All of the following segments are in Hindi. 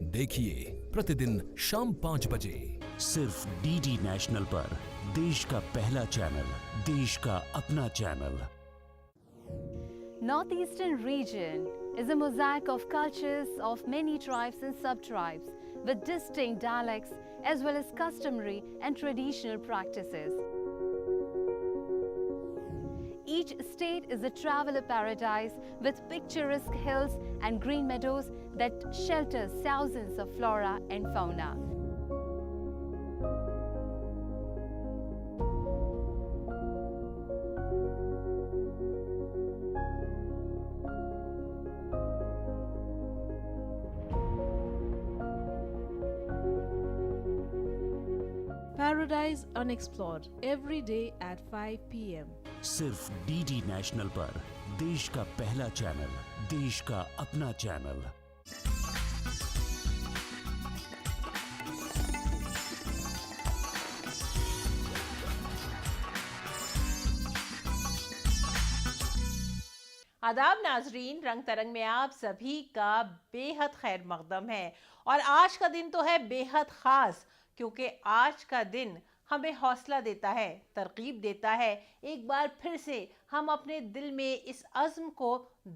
देखिए प्रतिदिन शाम 5 बजे सिर्फ डीडी नेशनल पर, देश का पहला चैनल, देश का अपना channel. Northeastern region is a mosaic of cultures of many tribes and sub-tribes with distinct dialects as well as customary and traditional practices. Each state is a traveler paradise with picturesque hills and green meadows that shelters thousands of flora and fauna. Paradise Unexplored every day at 5 p.m. सिर्फ डीडी नेशनल पर, देश का पहला चैनल, देश का अपना चैनल। आदाब नाजरीन, रंग तरंग में आप सभी का बेहद खैर मकदम है। और आज का दिन तो है बेहद ख़ास, क्योंकि आज का दिन हमें हौसला देता है, तरकीब देता है। एक बार फिर से हम अपने दिल में इस अज़्म को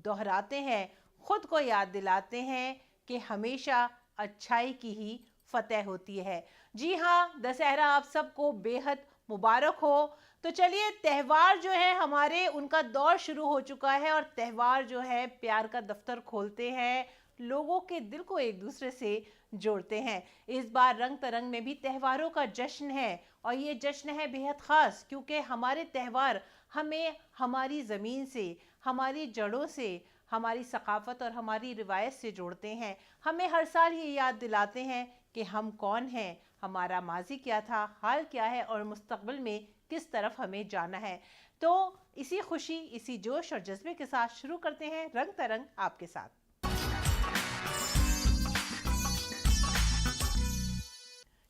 दोहराते हैं, ख़ुद को याद दिलाते हैं कि हमेशा अच्छाई की ही फतेह होती है। जी हाँ, दशहरा आप सबको बेहद मुबारक हो। तो चलिए, त्यौहार जो है हमारे, उनका दौर शुरू हो चुका है और त्यौहार जो है प्यार का दफ्तर खोलते हैं, लोगों के दिल को एक दूसरे से जोड़ते हैं। इस बार रंग तरंग में भी त्योहारों का जश्न है और ये जश्न है बेहद ख़ास, क्योंकि हमारे त्यौहार हमें हमारी ज़मीन से, हमारी जड़ों से, हमारी सकाफ़त और हमारी रिवायत से जोड़ते हैं। हमें हर साल ये याद दिलाते हैं कि हम कौन हैं, हमारा माजी क्या था, हाल क्या है और मुस्तक़बिल में किस तरफ हमें जाना है। तो इसी खुशी, इसी जोश और जज्बे के साथ शुरू करते हैं रंग तरंग आपके साथ।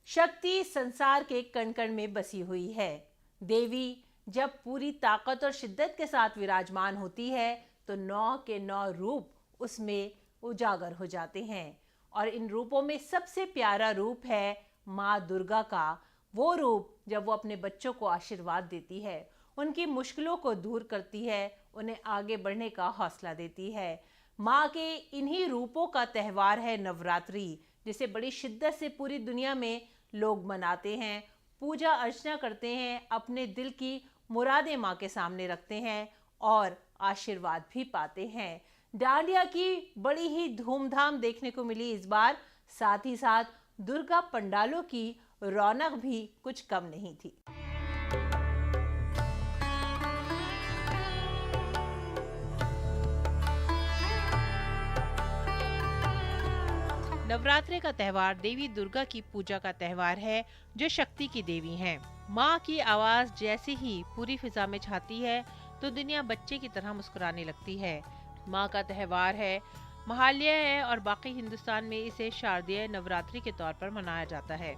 शक्ति संसार के कण कण में बसी हुई है। देवी जब पूरी ताकत और शिद्दत के साथ विराजमान होती है तो 9 के 9 रूप उसमें उजागर हो जाते हैं। और इन रूपों में सबसे प्यारा रूप है माँ दुर्गा का वो रूप जब वो अपने बच्चों को आशीर्वाद देती है, उनकी मुश्किलों को दूर करती है, उन्हें आगे बढ़ने का हौसला देती है। माँ के इन्हीं रूपों का त्यौहार है नवरात्रि, जिसे बड़ी शिद्दत से पूरी दुनिया में लोग मनाते हैं, पूजा अर्चना करते हैं, अपने दिल की मुरादें माँ के सामने रखते हैं और आशीर्वाद भी पाते हैं। डांडिया की बड़ी ही धूमधाम देखने को मिली इस बार, साथ ही साथ दुर्गा पंडालों की रौनक भी कुछ कम नहीं थी। नवरात्रि का त्यौहार देवी दुर्गा की पूजा का त्यौहार है, जो शक्ति की देवी हैं। माँ की आवाज जैसे ही पूरी फिजा में छाती है तो दुनिया बच्चे की तरह मुस्कुराने लगती है। माँ का त्यौहार है, महालय है और बाकी हिंदुस्तान में इसे शारदीय नवरात्रि के तौर पर मनाया जाता है।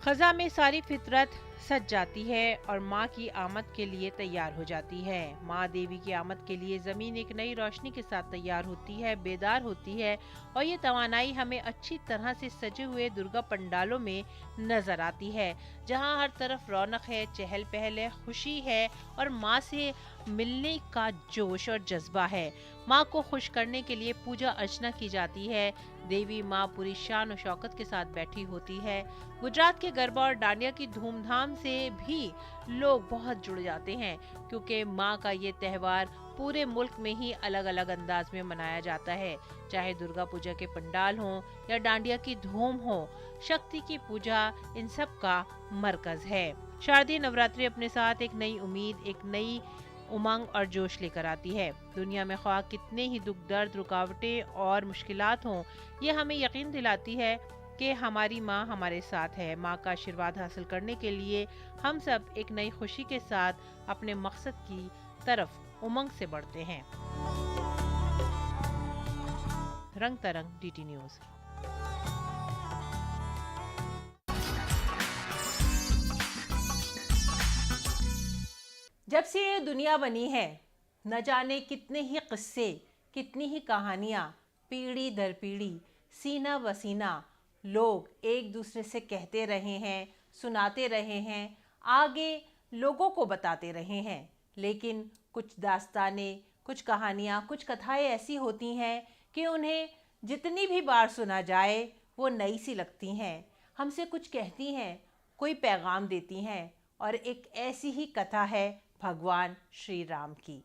खजा में सारी फितरत सज जाती है और माँ की आमद के लिए तैयार हो जाती है। माँ देवी की आमद के लिए जमीन एक नई रोशनी के साथ तैयार होती है, बेदार होती है और ये तवानाई हमें अच्छी तरह से सजे हुए दुर्गा पंडालों में नजर आती है, जहाँ हर तरफ रौनक है, चहल पहल है, खुशी है और माँ से मिलने का जोश और जज्बा है। माँ को खुश करने के लिए पूजा अर्चना की जाती है। देवी माँ पूरी शान और शौकत के साथ बैठी होती है। गुजरात के गरबा और डांडिया की धूमधाम से भी लोग बहुत जुड़ जाते हैं, क्योंकि माँ का ये त्यौहार पूरे मुल्क में ही अलग अलग अंदाज में मनाया जाता है। चाहे दुर्गा पूजा के पंडाल हो या डांडिया की धूम हो, शक्ति की पूजा इन सब का मरकज है। शारदीय नवरात्रि अपने साथ एक नई उम्मीद, एक नई उमंग और जोश लेकर आती है। दुनिया में ख्वाह कितने ही दुख, दर्द, रुकावटें और मुश्किलात हों, ये हमें यकीन दिलाती है कि हमारी माँ हमारे साथ है। माँ का आशीर्वाद हासिल करने के लिए हम सब एक नई खुशी के साथ अपने मकसद की तरफ उमंग से बढ़ते हैं। रंग तरंग डीटी न्यूज़। जब से ये दुनिया बनी है, न जाने कितने ही किस्से, कितनी ही कहानियाँ पीढ़ी दर पीढ़ी, सीना ब सीना लोग एक दूसरे से कहते रहे हैं, सुनाते रहे हैं, आगे लोगों को बताते रहे हैं। लेकिन कुछ दास्तानें, कुछ कहानियाँ, कुछ कथाएं ऐसी होती हैं कि उन्हें जितनी भी बार सुना जाए वो नई सी लगती हैं, हमसे कुछ कहती हैं, कोई पैगाम देती हैं। और एक ऐसी ही कथा है भगवान श्री राम की।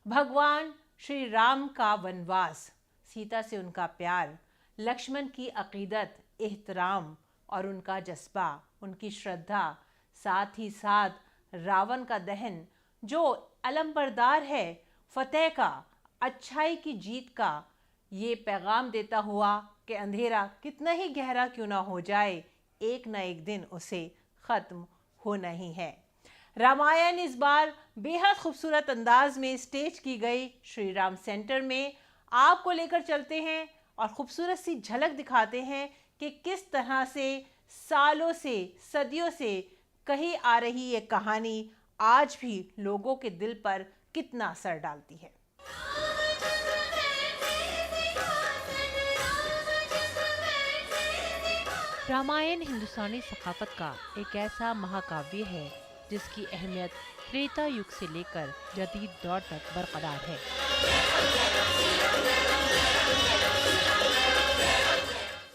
भगवान श्री राम का वनवास, सीता से उनका प्यार, लक्ष्मण की अकीदत, एहतराम और उनका जज्बा, उनकी श्रद्धा, साथ ही साथ रावण का दहन जो अलंबरदार है फतेह का, अच्छाई की जीत का, ये पैगाम देता हुआ कि अंधेरा कितना ही गहरा क्यों ना हो जाए, एक न एक दिन उसे ख़त्म होना ही है। रामायण इस बार बेहद खूबसूरत अंदाज में स्टेज की गई श्री राम सेंटर में आपको लेकर चलते हैं और ख़ूबसूरत सी झलक दिखाते हैं कि किस तरह से सालों से, सदियों से कही आ रही ये कहानी आज भी लोगों के दिल पर कितना असर डालती है। रामायण हिंदुस्तानी सकाफत का एक ऐसा महाकाव्य है जिसकी अहमियत त्रेता युग से लेकर जदीद दौर तक बरकरार है।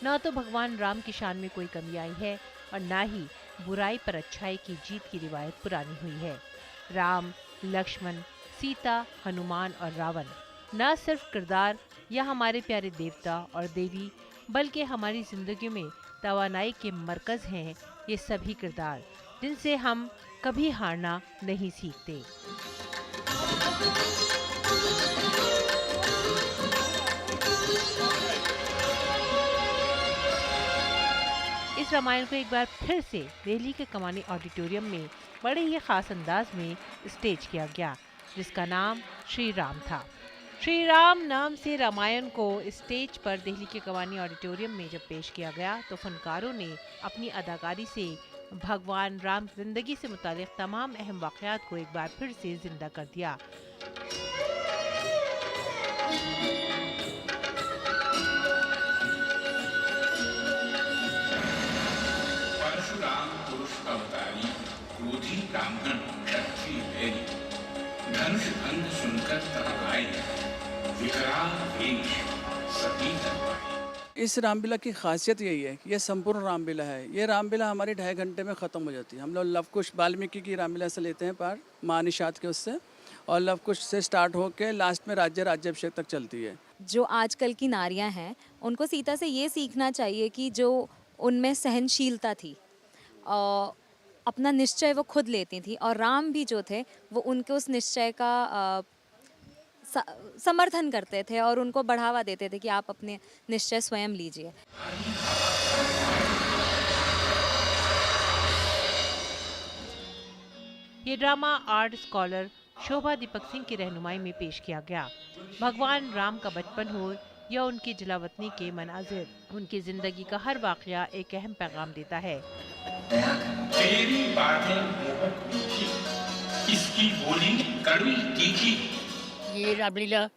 न तो भगवान राम की शान में कोई कमी आई है और न ही बुराई पर अच्छाई की जीत की रिवायत पुरानी हुई है। राम, लक्ष्मण, सीता, हनुमान और रावण न सिर्फ किरदार या हमारे प्यारे देवता और देवी, बल्कि हमारी जिंदगी में तवानाई के मरकज हैं ये सभी किरदार, जिनसे हम कभी हारना नहीं सीखते। इस रामायण को एक बार फिर से दिल्ली के कमानी ऑडिटोरियम में बड़े ही खास अंदाज में स्टेज किया गया, जिसका नाम श्री राम था। श्री राम नाम से रामायण को स्टेज पर दिल्ली के कमानी ऑडिटोरियम में जब पेश किया गया तो फनकारों ने अपनी अदाकारी से भगवान राम की जिंदगी से मुतालिक तमाम अहम वाक़यात को एक बार फिर से जिंदा कर दिया। परशुराम पुरुष अवतारी, क्रोधी ब्राह्मण, क्षत्रिय वैरी, धनुष भंग सुनकर तब आए, विकराल वेश सती तलवारें। इस रामलीला की खासियत यही है कि ये संपूर्ण रामलीला है। ये रामलीला हमारी 2.5 घंटे में ख़त्म हो जाती है। हम लोग लवकुश वाल्मीकि की रामलीला से लेते हैं पार, महानिषाद के उससे, और लवकुश से स्टार्ट होकर लास्ट में राज्याभिषेक तक चलती है। जो आजकल की नारियां हैं उनको सीता से ये सीखना चाहिए कि जो उनमें सहनशीलता थी और अपना निश्चय वो खुद लेती थी, और राम भी जो थे वो उनके उस निश्चय का समर्थन करते थे और उनको बढ़ावा देते थे कि आप अपने निश्चय स्वयं लीजिए। ये ड्रामा आर्ट स्कॉलर शोभा दीपक सिंह की रहनुमाई में पेश किया गया। भगवान राम का बचपन हो या उनकी जलावतनी के मनाजिर, उनकी जिंदगी का हर वाकया एक अहम पैगाम देता है। तेरी बातें मोहक मीठी, इसकी बोली कड़वी तीखी। ये रामलीला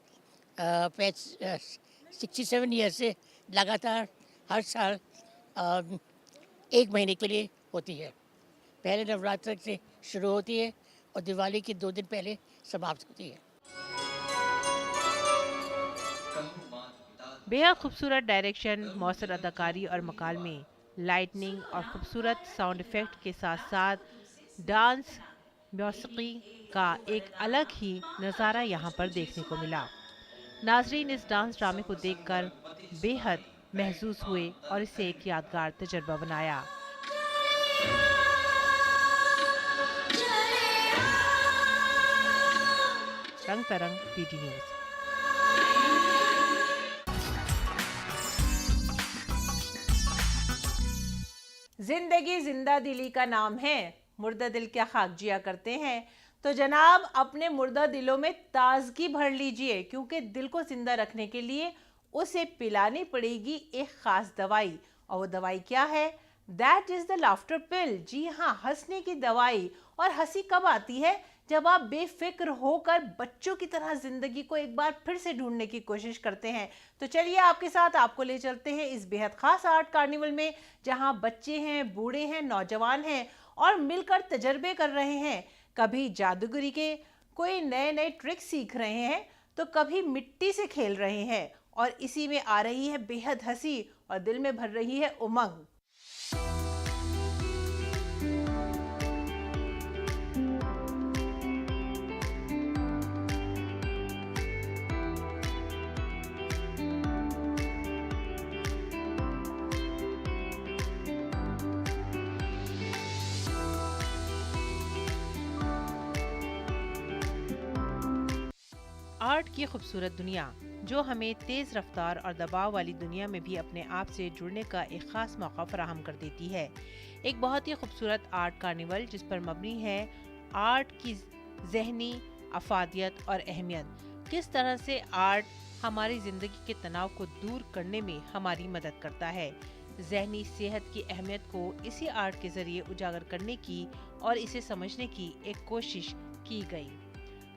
67 ईयर से लगातार हर साल 1 महीने के लिए होती है। पहले नवरात्र से शुरू होती है और दिवाली के 2 दिन पहले समाप्त होती है। बेहद खूबसूरत डायरेक्शन, मौसर अदाकारी और मकालमे, लाइटनिंग और खूबसूरत साउंड इफेक्ट के साथ साथ डांस, मौसीकी का एक अलग ही नज़ारा यहाँ पर देखने को मिला। नाजरीन इस डांस ड्रामे को देखकर बेहद महसूस हुए और इसे एक यादगार तजर्बा बनाया। रंग तरंग पीटी न्यूज़। जिंदगी जिंदा दिली का नाम है, मुर्दा दिल क्या खाक जिया करते हैं। तो जनाब अपने मुर्दा दिलों में ताजगी भर लीजिए, क्योंकि दिल को जिंदा रखने के लिए उसे पिलानी पड़ेगी एक ख़ास दवाई। और वो दवाई क्या है? दैट इज़ द लाफ्टर पिल। जी हाँ, हंसने की दवाई। और हंसी कब आती है? जब आप बेफिक्र होकर बच्चों की तरह जिंदगी को एक बार फिर से ढूंढने की कोशिश करते हैं। तो चलिए आपके साथ आपको ले चलते हैं इस बेहद खास आर्ट कार्निवल में, जहां बच्चे हैं, बूढ़े हैं, नौजवान हैं और मिलकर तजर्बे कर रहे हैं। कभी जादूगरी के कोई नए नए ट्रिक्स सीख रहे हैं तो कभी मिट्टी से खेल रहे हैं, और इसी में आ रही है बेहद हंसी और दिल में भर रही है उमंग। आर्ट की खूबसूरत दुनिया जो हमें तेज़ रफ्तार और दबाव वाली दुनिया में भी अपने आप से जुड़ने का एक ख़ास मौका फराहम कर देती है। एक बहुत ही खूबसूरत आर्ट कार्निवल जिस पर मबनी है आर्ट की ज़हनी अफादियत और अहमियत। किस तरह से आर्ट हमारी ज़िंदगी के तनाव को दूर करने में हमारी मदद करता है। ज़हनी सेहत की अहमियत को इसी आर्ट के ज़रिए उजागर करने की और इसे समझने की एक कोशिश की गई।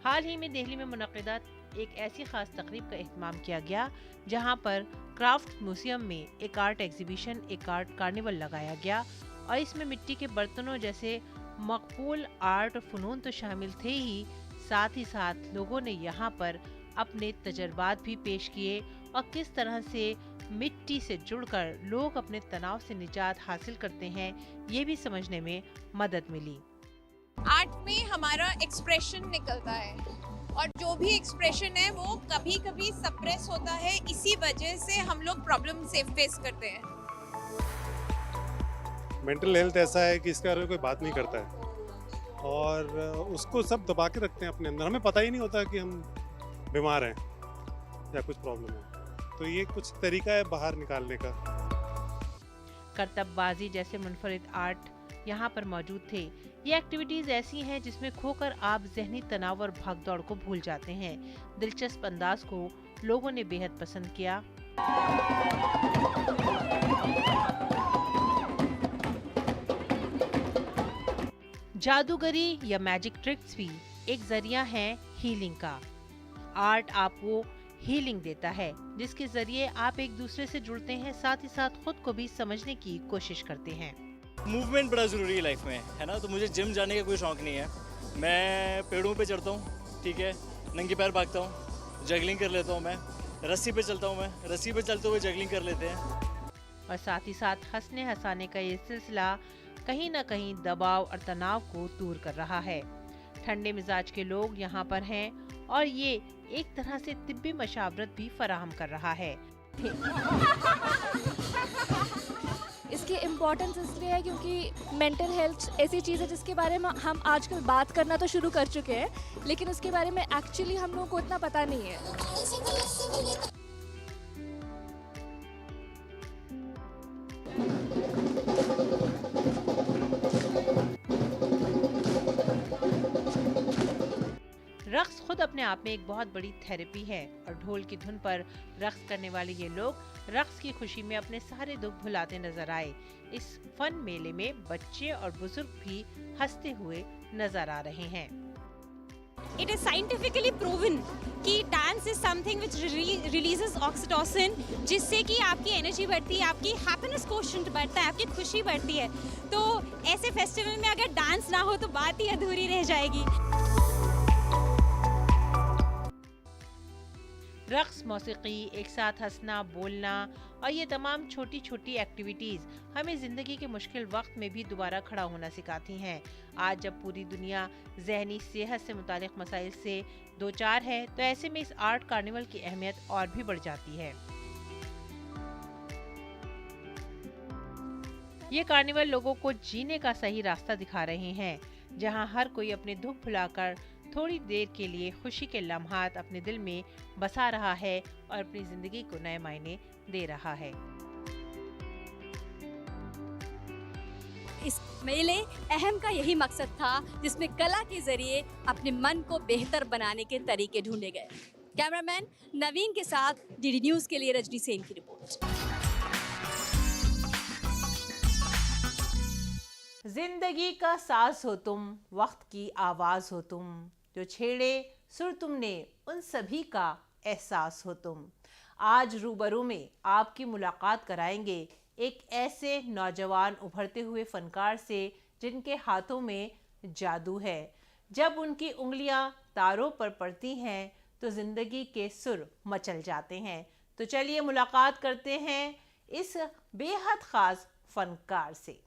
हाल ही में दिल्ली में मुनक़िदा एक ऐसी ख़ास तकरीब का एहतमाम किया गया जहां पर क्राफ्ट म्यूजियम में एक आर्ट एग्जीबिशन, एक आर्ट कार्निवल लगाया गया, और इसमें मिट्टी के बर्तनों जैसे मकबूल आर्ट और फ़नून तो शामिल थे ही, साथ ही साथ लोगों ने यहाँ पर अपने तजर्बात भी पेश किए और किस तरह से मिट्टी से जुड़कर लोग अपने तनाव से निजात हासिल करते हैं, ये भी समझने में मदद मिली। आर्ट में हमारा एक्सप्रेशन निकलता है, और जो भी एक्सप्रेशन है वो कभी कभी सप्रेस होता है, इसी वजह से हम लोग प्रॉब्लम से फेस करते हैं। मेंटल हेल्थ ऐसा है कि इसके बारे में कोई बात नहीं करता है और उसको सब दबा के रखते हैं अपने अंदर। हमें पता ही नहीं होता कि हम बीमार हैं या कुछ प्रॉब्लम है, तो ये कुछ तरीका है बाहर निकालने का। करतबबाजी जैसे मुनफरिद आर्ट यहाँ पर मौजूद थे। ये एक्टिविटीज ऐसी हैं जिसमें खोकर आप जहनी तनाव और भागदौड़ को भूल जाते हैं। दिलचस्प अंदाज को लोगों ने बेहद पसंद किया। जादूगरी या मैजिक ट्रिक्स भी एक जरिया है हीलिंग का। आर्ट आपको हीलिंग देता है जिसके जरिए आप एक दूसरे से जुड़ते हैं, साथ ही साथ खुद को भी समझने की कोशिश करते हैं। मूवमेंट बड़ा ज़रूरी है लाइफ में, है ना। तो मुझे जिम जाने का कोई शौक़ नहीं है। मैं पेड़ों पे चढ़ता हूँ, ठीक है, नंगे पैर भागता हूँ, जगलिंग कर लेता हूँ। मैं रस्सी पे चलता हूँ, मैं रस्सी पे चलते हुए जगलिंग कर लेते हैं। और साथ ही साथ हंसने हंसाने का ये सिलसिला कहीं न कहीं दबाव और तनाव को दूर कर रहा है। ठंडे मिजाज के लोग यहाँ पर हैं और ये एक तरह से तिब्बी मशावरत भी फराहम कर रहा है। इसकी इम्पोर्टेंस इसलिए है क्योंकि मेंटल हेल्थ ऐसी चीज़ है जिसके बारे में हम आजकल बात करना तो शुरू कर चुके हैं, लेकिन उसके बारे में एक्चुअली हम लोगों को इतना पता नहीं है। रक्स खुद अपने आप में एक बहुत बड़ी थेरेपी है और ढोल की धुन पर रक्स करने वाले ये लोग रक्स की खुशी में अपने सारे दुख भुलाते नजर आए। इस फन मेले में बच्चे और बुजुर्ग भी हंसते हुए नजर आ रहे हैं। It is scientifically proven कि dance is something which releases oxytocin, जिससे कि आपकी एनर्जी बढ़ती है, आपकी हैप्पीनेस कोशेंट बढ़ता है, आपकी खुशी बढ़ती है। तो ऐसे फेस्टिवल में अगर डांस ना हो तो बात ही अधूरी रह जाएगी। रक्स, मौसीकी, एक साथ हंसना, बोलना और ये तमाम छोटी छोटी एक्टिविटीज हमें जिंदगी के मुश्किल वक्त में भी दोबारा खड़ा होना सिखाती हैं। आज जब पूरी दुनिया जहनी सेहत से मुतालिक मसाइल से दो चार है, तो ऐसे में इस आर्ट कार्निवल की अहमियत और भी बढ़ जाती है। ये कार्निवल लोगों को जीने का सही रास्ता दिखा रहे हैं, जहां हर कोई अपने दुख भुलाकर थोड़ी देर के लिए खुशी के लम्हात अपने दिल में बसा रहा है और अपनी जिंदगी को नए मायने दे रहा है। इस मेले अहम का यही मकसद था, जिसमें कला के जरिए अपने मन को बेहतर बनाने के तरीके ढूंढे गए। कैमरामैन नवीन के साथ डीडी न्यूज़ के लिए रजनी सेन की रिपोर्ट। जिंदगी का साज हो तुम, वक्त की आवाज हो तुम, जो छेड़े सुर तुमने उन सभी का एहसास हो तुम। आज रूबरू में आपकी मुलाकात कराएंगे एक ऐसे नौजवान उभरते हुए फनकार से जिनके हाथों में जादू है। जब उनकी उंगलियां तारों पर पड़ती हैं तो जिंदगी के सुर मचल जाते हैं। तो चलिए मुलाकात करते हैं इस बेहद खास फनकार से।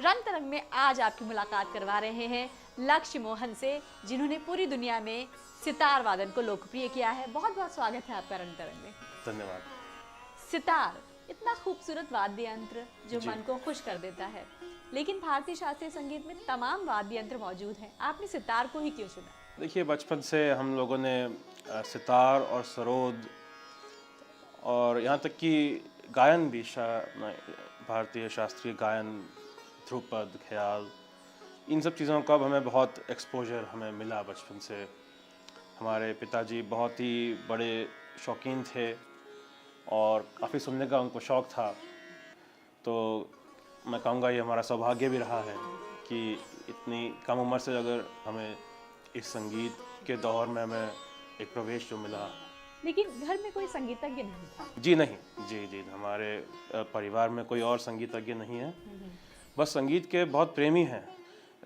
रंग तरंग में आज आपकी मुलाकात करवा रहे हैं लक्ष्य मोहन से, जिन्होंने पूरी दुनिया में सितार वादन को लोकप्रिय किया है। बहुत बहुत स्वागत है आपका रंग तरंग में। धन्यवाद। सितार इतना खूबसूरत वाद्य यंत्र जो जी। मन को खुश कर देता है, लेकिन भारतीय शास्त्रीय संगीत में तमाम वाद्य यंत्र मौजूद हैं। आपने सितार को ही क्यों चुना? देखिए, बचपन से हम लोगों ने सितार और सरोद और यहाँ तक कि गायन भी भारतीय शास्त्रीय गायन, ध्रुपद, ख्याल, इन सब चीज़ों का हमें बहुत एक्सपोजर हमें मिला बचपन से। हमारे पिताजी बहुत ही बड़े शौकीन थे और काफ़ी सुनने का उनको शौक़ था। तो मैं कहूँगा ये हमारा सौभाग्य भी रहा है कि इतनी कम उम्र से अगर हमें इस संगीत के दौर में हमें एक प्रवेश जो मिला। लेकिन घर में कोई संगीतज्ञ नहीं था? जी नहीं, जी हमारे परिवार में कोई और संगीतज्ञ नहीं है। बस संगीत के बहुत प्रेमी हैं।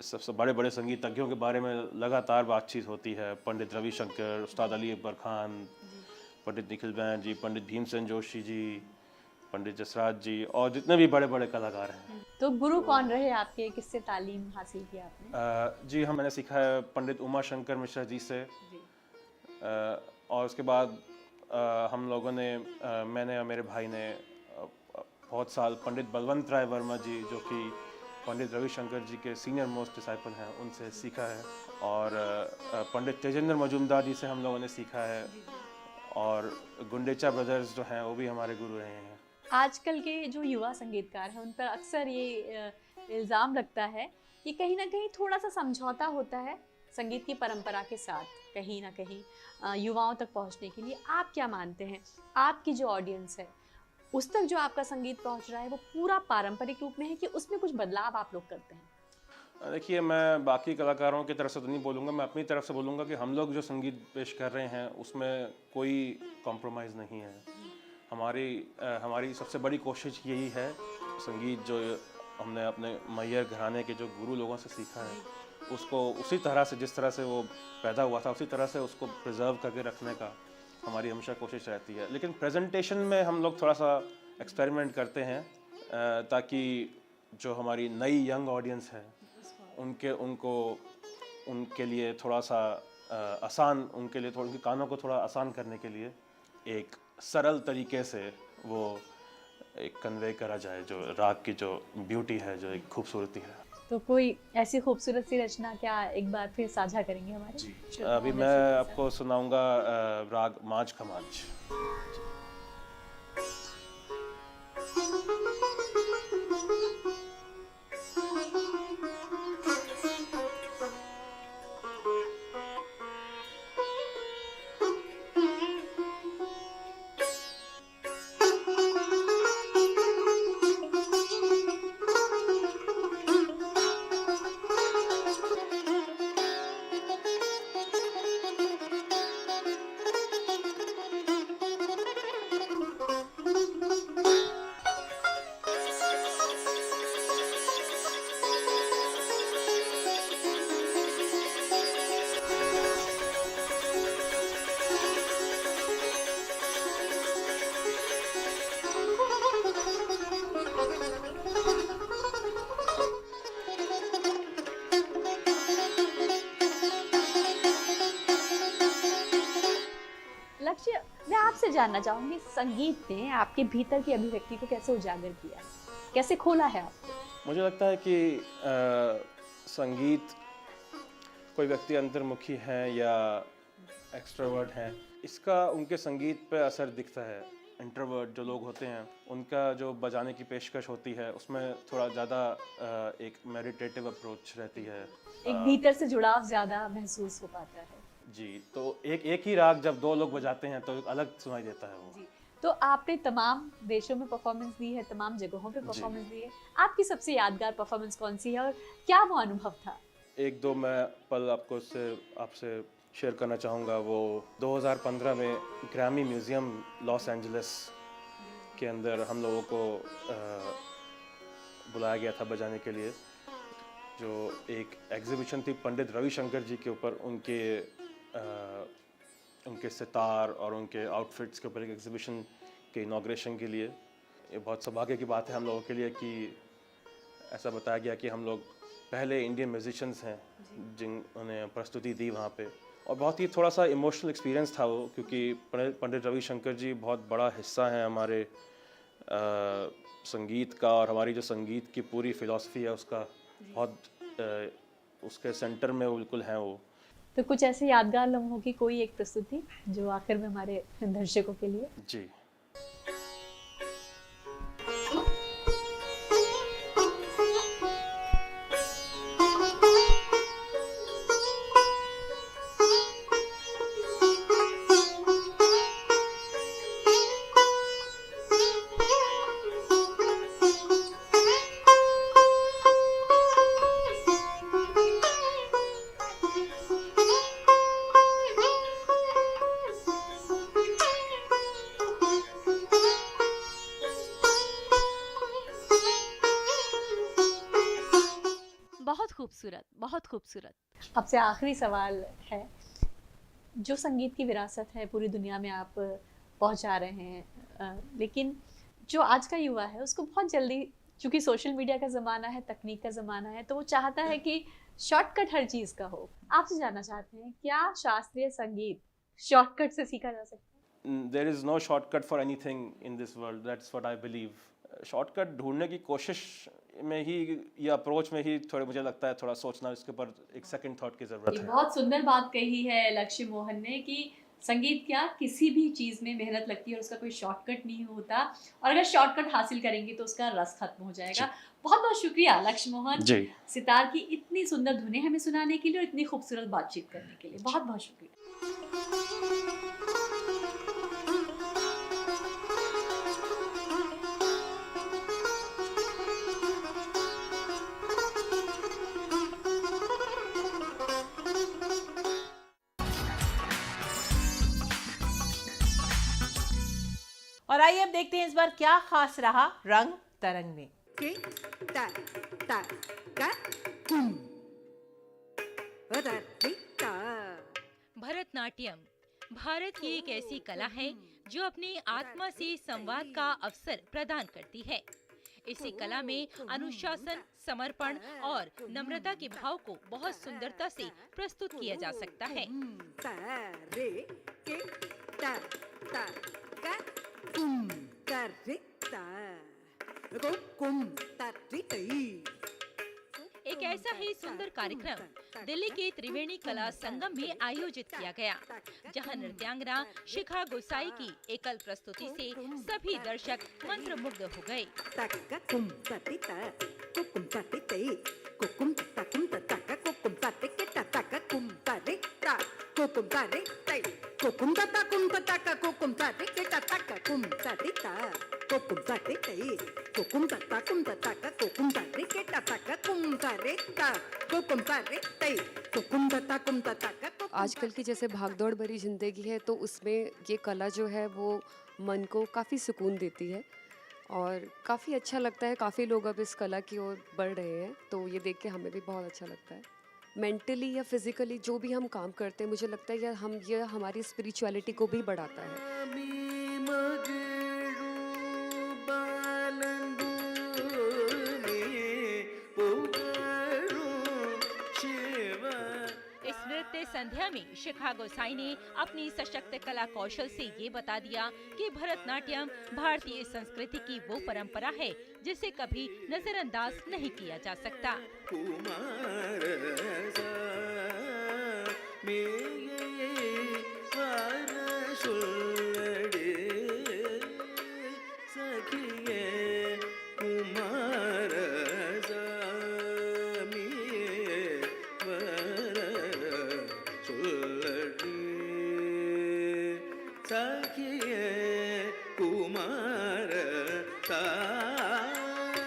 सबसे बड़े बड़े संगीतज्ञों के बारे में लगातार बातचीत होती है। पंडित रविशंकर, उस्ताद अली अकबर खान, पंडित निखिल बैन जी, पंडित भीमसेन जोशी जी, पंडित जसराज जी और जितने भी बड़े बड़े कलाकार हैं। तो गुरु कौन रहे आपके, किससे तालीम हासिल की आपने? जी मैंने सीखा है पंडित उमा शंकर मिश्रा जी से। और उसके बाद हम लोगों ने मैंने और मेरे भाई ने बहुत साल पंडित बलवंत राय वर्मा जी, जो कि पंडित रविशंकर जी के सीनियर मोस्ट डिसाइपल हैं, उनसे सीखा है। और पंडित तेजेंद्र मजूमदार जी से हम लोगों ने सीखा है। और गुंडेचा ब्रदर्स जो हैं वो भी हमारे गुरु रहे हैं। आजकल के जो युवा संगीतकार हैं उन पर अक्सर ये इल्ज़ाम लगता है कि कहीं ना कहीं थोड़ा सा समझौता होता है संगीत की परंपरा के साथ, कहीं ना कहीं युवाओं तक पहुंचने के लिए। आप क्या मानते हैं, आपकी जो ऑडियंस है उस तक जो आपका संगीत पहुंच रहा है वो पूरा पारंपरिक रूप में है कि उसमें कुछ बदलाव आप लोग करते हैं? देखिए, मैं बाकी कलाकारों की तरफ से तो नहीं बोलूँगा, मैं अपनी तरफ से बोलूँगा कि हम लोग जो संगीत पेश कर रहे हैं उसमें कोई कॉम्प्रोमाइज़ नहीं है। हमारी सबसे बड़ी कोशिश यही है, संगीत जो हमने अपने मैयर घराने के जो गुरु लोगों से सीखा है उसको उसी तरह से, जिस तरह से वो पैदा हुआ था, उसी तरह से उसको प्रिजर्व करके रखने का हमारी हमेशा कोशिश रहती है। लेकिन प्रेजेंटेशन में हम लोग थोड़ा सा एक्सपेरिमेंट करते हैं ताकि जो हमारी नई यंग ऑडियंस है उनके लिए थोड़ा सा आसान, उनके लिए थोड़ा, उनके कानों को थोड़ा आसान करने के लिए एक सरल तरीके से वो एक कन्वे करा जाए, जो राग की जो ब्यूटी है, जो एक खूबसूरती है। तो कोई ऐसी खूबसूरत सी रचना क्या एक बार फिर साझा करेंगे हमारे? अभी मैं आपको सुनाऊंगा राग माज खमाज। अच्छा, मैं आपसे जानना चाहूंगी, संगीत ने आपके भीतर की अभिव्यक्ति को कैसे उजागर किया है, कैसे खोला है आपको? मुझे लगता है कि संगीत कोई व्यक्ति अंतर्मुखी हैं या एक्सट्रोवर्ट हैं, इसका उनके संगीत पे असर दिखता है। इंट्रोवर्ट जो लोग होते हैं उनका जो बजाने की पेशकश होती है उसमें थोड़ा ज़्यादा एक मेडिटेटिव अप्रोच रहती है, एक भीतर से जुड़ाव ज़्यादा महसूस हो पाता है। जी। तो एक ही राग जब दो लोग बजाते हैं तो अलग सुनाई देता है वो। जी। तो आपने तमाम देशों में परफॉर्मेंस दी है, तमाम जगहों पे परफॉर्मेंस दी है, आपकी सबसे यादगार परफॉर्मेंस कौन सी है और क्या वो अनुभव था? एक दो मैं पल आपसे शेयर करना चाहूँगा। वो 2015 में ग्रैमी म्यूज़ियम लॉस एंजलिस के अंदर हम लोगों को बुलाया गया था बजाने के लिए, जो एक एग्जीबिशन थी पंडित रविशंकर जी के ऊपर, उनके सितार और उनके आउटफिट्स के ऊपर एक एग्जीबिशन के इनॉग्रेशन के लिए। ये बहुत सौभाग्य की बात है हम लोगों के लिए कि ऐसा बताया गया कि हम लोग पहले इंडियन म्यूजिशियंस हैं जिन्होंने प्रस्तुति दी वहाँ पे, और बहुत ही थोड़ा सा इमोशनल एक्सपीरियंस था वो, क्योंकि पंडित रविशंकर जी बहुत बड़ा हिस्सा हैं हमारे संगीत का, और हमारी जो संगीत की पूरी फिलॉसफी है उसका बहुत उसके सेंटर में वो बिल्कुल हैं वो। तो कुछ ऐसे यादगार लम्हों की कोई एक प्रस्तुति जो आखिर में हमारे दर्शकों के लिए? जी। बहुत खूबसूरत। आपसे आखिरी सवाल है, जो संगीत की विरासत है पूरी दुनिया में आप पहुंचा रहे हैं, लेकिन जो आज का युवा है उसको बहुत जल्दी, चूंकि सोशल मीडिया का ज़माना है, तकनीक का ज़माना है, तो वो चाहता है कि शॉर्टकट हर चीज़ का हो। आपसे जानना चाहते हैं, क्या शास्त्रीय संगीत शॉर्टकट से सीखा जा सकता है? There is no shortcut for anything in this world. That's what I believe. Shortcut ढूंढने की कोशिश में ही या अप्रोच में ही थोड़ा मुझे लगता है थोड़ा सोचना, इसके ऊपर एक सेकंड थॉट की ज़रूरत है। बहुत सुंदर बात कही है लक्ष्य मोहन ने कि संगीत क्या, किसी भी चीज़ में मेहनत लगती है और उसका कोई शॉर्टकट नहीं होता, और अगर शॉर्टकट हासिल करेंगे तो उसका रस खत्म हो जाएगा। बहुत बहुत शुक्रिया लक्ष्य मोहन सितार की इतनी सुंदर धुनें हमें सुनाने के लिए और इतनी खूबसूरत बातचीत करने के लिए। बहुत बहुत शुक्रिया। और आइए अब देखते हैं इस बार क्या खास रहा रंग तरंग में। भरतनाट्यम भारत की एक ऐसी कला है जो अपनी आत्मा से संवाद का अवसर प्रदान करती है। इसी कला में अनुशासन, समर्पण और नम्रता के भाव को बहुत सुंदरता से प्रस्तुत किया जा सकता है। एक ऐसा ही सुंदर कार्यक्रम दिल्ली के त्रिवेणी कला संगम में आयोजित किया गया, जहां नृत्यांगना शिखा गोसाई की एकल प्रस्तुति से सभी दर्शक मंत्रमुग्ध हो गए। आजकल की जैसे भागदौड़ भरी ज़िंदगी है, तो उसमें ये कला जो है वो मन को काफ़ी सुकून देती है और काफ़ी अच्छा लगता है। काफ़ी लोग अब इस कला की ओर बढ़ रहे हैं, तो ये देख के हमें भी बहुत अच्छा लगता है। मेंटली या फिज़िकली जो भी हम काम करते हैं, मुझे लगता है ये हमारी स्पिरिचुअलिटी को भी बढ़ाता है। संध्या में शिखा गोसाई ने अपनी सशक्त कला कौशल से ये बता दिया कि भरतनाट्यम भारतीय संस्कृति की वो परंपरा है जिसे कभी नजरअंदाज नहीं किया जा सकता।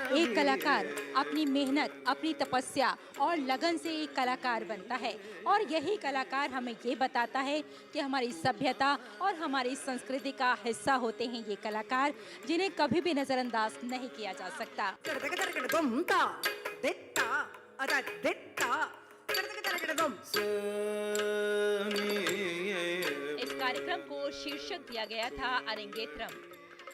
एक कलाकार अपनी मेहनत, अपनी तपस्या और लगन से एक कलाकार बनता है और यही कलाकार हमें ये बताता है कि हमारी सभ्यता और हमारी संस्कृति का हिस्सा होते हैं ये कलाकार, जिन्हें कभी भी नजरअंदाज नहीं किया जा सकता। इस कार्यक्रम को शीर्षक दिया गया था अरंगेत्रम।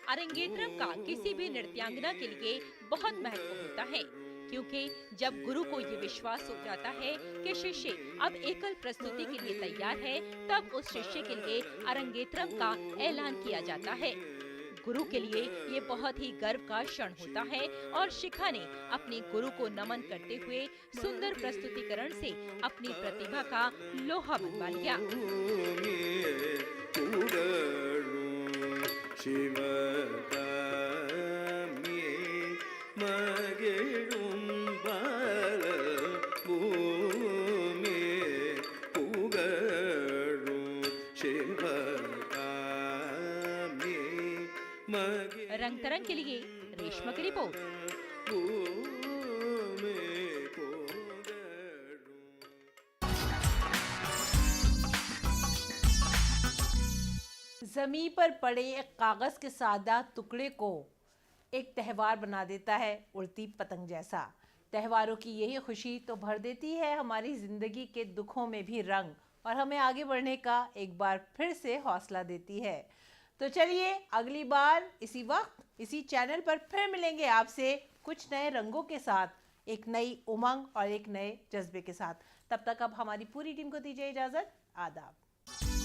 अरंगेत्रम का किसी भी नृत्यांगना के लिए बहुत महत्व होता है, क्योंकि जब गुरु को ये विश्वास हो जाता है कि शिष्य अब एकल प्रस्तुति के लिए तैयार है, तब उस शिष्य के लिए अरंगेत्रम का ऐलान किया जाता है। गुरु के लिए ये बहुत ही गर्व का क्षण होता है और शिखा ने अपने गुरु को नमन करते हुए सुंदर प्रस्तुतिकरण से अपनी प्रतिभा का लोहा मनवा लिया। रंग तरंग के लिए रेशमा की रिपोर्ट। जमीन पर पड़े एक कागज के सादा टुकड़े को एक त्यौहार बना देता है उड़ती पतंग जैसा। त्योहारों की यही खुशी तो भर देती है हमारी जिंदगी के दुखों में भी रंग और हमें आगे बढ़ने का एक बार फिर से हौसला देती है। तो चलिए अगली बार इसी वक्त इसी चैनल पर फिर मिलेंगे आपसे कुछ नए रंगों के साथ, एक नई उमंग और एक नए जज्बे के साथ। तब तक अब हमारी पूरी टीम को दीजिए इजाजत। आदाब।